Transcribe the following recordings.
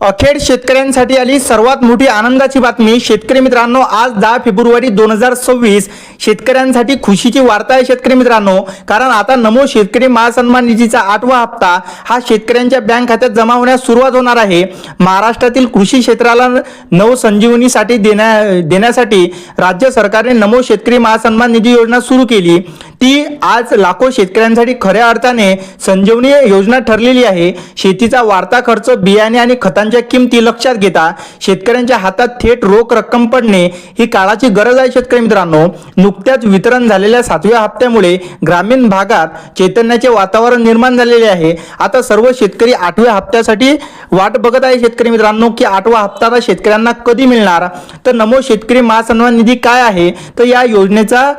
अखेर शेतकऱ्यांसाठी आली सर्वात मोठी आनंदाची बातमी। शेतकरी मित्रांनो, आज 10 फेब्रुवारी 2026 शेतकऱ्यांसाठी खुशीची वार्ता आहे शेतकरी मित्रांनो, कारण आता नमो शेतकरी महासन्मान निधीचा 8वा हप्ता हा शेतकऱ्यांच्या बँक खात्यात जमा होण्यास सुरुवात होणार आहे। महाराष्ट्रातील कृषी क्षेत्राला नवसंजीवनीसाठी देण्यासाठी राज्य सरकारने नमो शेतकरी महासन्मान निधी योजना सुरू केली। ती आज लाखो शेतकऱ्यांसाठी खऱ्या अर्थाने संजीवनी योजना ठरलेली आहे। शेतीचा वाढता खर्च, बियाणे आणि खतांच्या किमती लक्षात घेता शेतकऱ्यांच्या हातात थेट रोख रक्कम पडणे ही काळाची गरज आहे शेतकरी मित्रांनो। नुकत्याच वितरण झालेल्या 7व्या हप्त्यामुळे ग्रामीण भागात चैतन्याचे वातावरण निर्माण झालेले आहे। आता सर्व शेतकरी 8व्या हप्त्यासाठी वाट बघत आहे शेतकरी मित्रांनो, की 8वा हप्ता शेतकऱ्यांना कधी मिळणार। तर नमो शेतकरी महासन्मान निधी काय आहे, तर या योजनेचा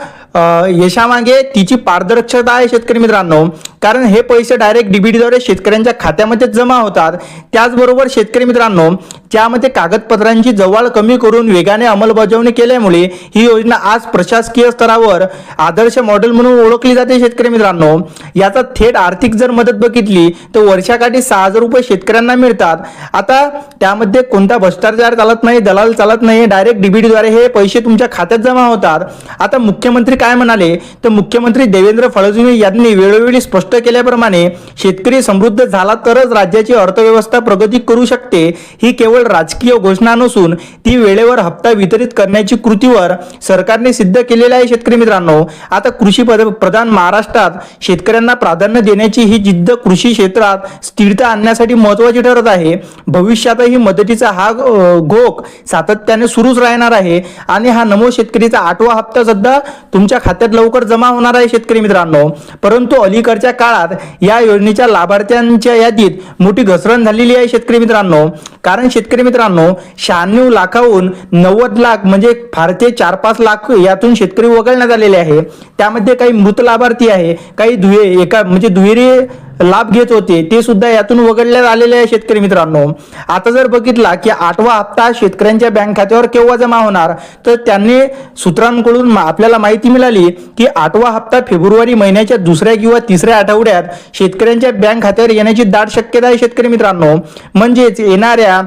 यशामागे तिची पारदर्शकता आहे शेतकरी मित्रांनो, कारण हे पैसे डायरेक्ट डीबीटीद्वारे शेतकऱ्यांच्या खात्यामध्ये जमा होतात। त्याचबरोबर शेतकरी मित्रांनो, ज्यामध्ये कागदपत्रांची जवळ कमी करून वेगाने अंमलबजावणी केल्यामुळे ही योजना आज प्रशासकीय स्तरावर आदर्श मॉडेल म्हणून ओळखली जाते शेतकरी मित्रांनो। याचा थेट आर्थिक जर मदत बघितली तर वर्षाकाठी 6,000 रुपये शेतकऱ्यांना मिळतात। आता त्यामध्ये कोणता भ्रष्टाचार चालत नाही, दलाल चालत नाही, डायरेक्ट डीबीटीद्वारे हे पैसे तुमच्या खात्यात जमा होतात। आता मुख्यमंत्री काय म्हणाले, तर मुख्यमंत्री देवेंद्र फडणवीस यांनी वेळोवेळी स्पष्ट केल्याप्रमाणे शेतकरी समृद्ध झाला तरच राज्याची अर्थव्यवस्था प्रगती करू शकते। ही केवळ राजकीय घोषणा नसून ती वेळेवर हप्ता वितरित करण्याची कृतीवर सरकारने सिद्ध केलेले आहे शेतकरी मित्रांनो। आता कृषी प्रधान महाराष्ट्रात शेतकऱ्यांना प्राधान्य देण्याची ही जिद्द कृषी क्षेत्रात स्थिरता आणण्यासाठी महत्त्वाची ठरत आहे। भविष्यातही मदतीचा हा घोक सातत्याने सुरूच राहणार आहे आणि हा नमो शेतकरीचा 8वा हप्ता सुद्धा तुमच्या खात्यात लवकर जमा होणार आहे शेतकरी मित्रांनो। परंतु अलीकडच्या काळात या योजनेच्या लाभार्थ्यांच्या यादीत मोठी घसरण झालेली आहे शेतकरी मित्रांनो, कारण शेतकरी मित्रांनो 96 लाखाहून 90 लाख म्हणजे फार ते 4-5 लाख यातून शेतकरी वगळण्यात आलेले आहे। त्यामध्ये काही मृत लाभार्थी आहे, काही दुहेरी लाभ घेत होते, ते सुद्धा यातून वगळण्यात आलेले आहे शेतकरी मित्रांनो। आता जर बघितला की 8वा हप्ता शेतकऱ्यांच्या बँक खात्यावर केव्हा जमा होणार, तर त्यांनी सूत्रांकडून आपल्याला माहिती मिळाली की 8वा हप्ता फेब्रुवारी महिन्याच्या 2ऱ्या किंवा 3ऱ्या आठवड्यात शेतकऱ्यांच्या बँक खात्यावर येण्याची दाट शक्यता आहे शेतकरी मित्रांनो। म्हणजेच येणाऱ्या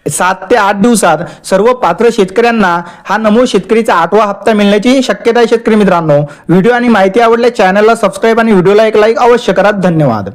7 ते 8 दिवसात सर्व पात्र शेतकऱ्यांना हा नमो शेतकरीचा 8वा हप्ता मिळण्याची शक्यता आहे शेतकरी मित्रांनो। व्हिडिओ आणि माहिती आवडल्यास चॅनलला सबस्क्राईब आणि व्हिडिओला एक लाईक अवश्य करा। धन्यवाद।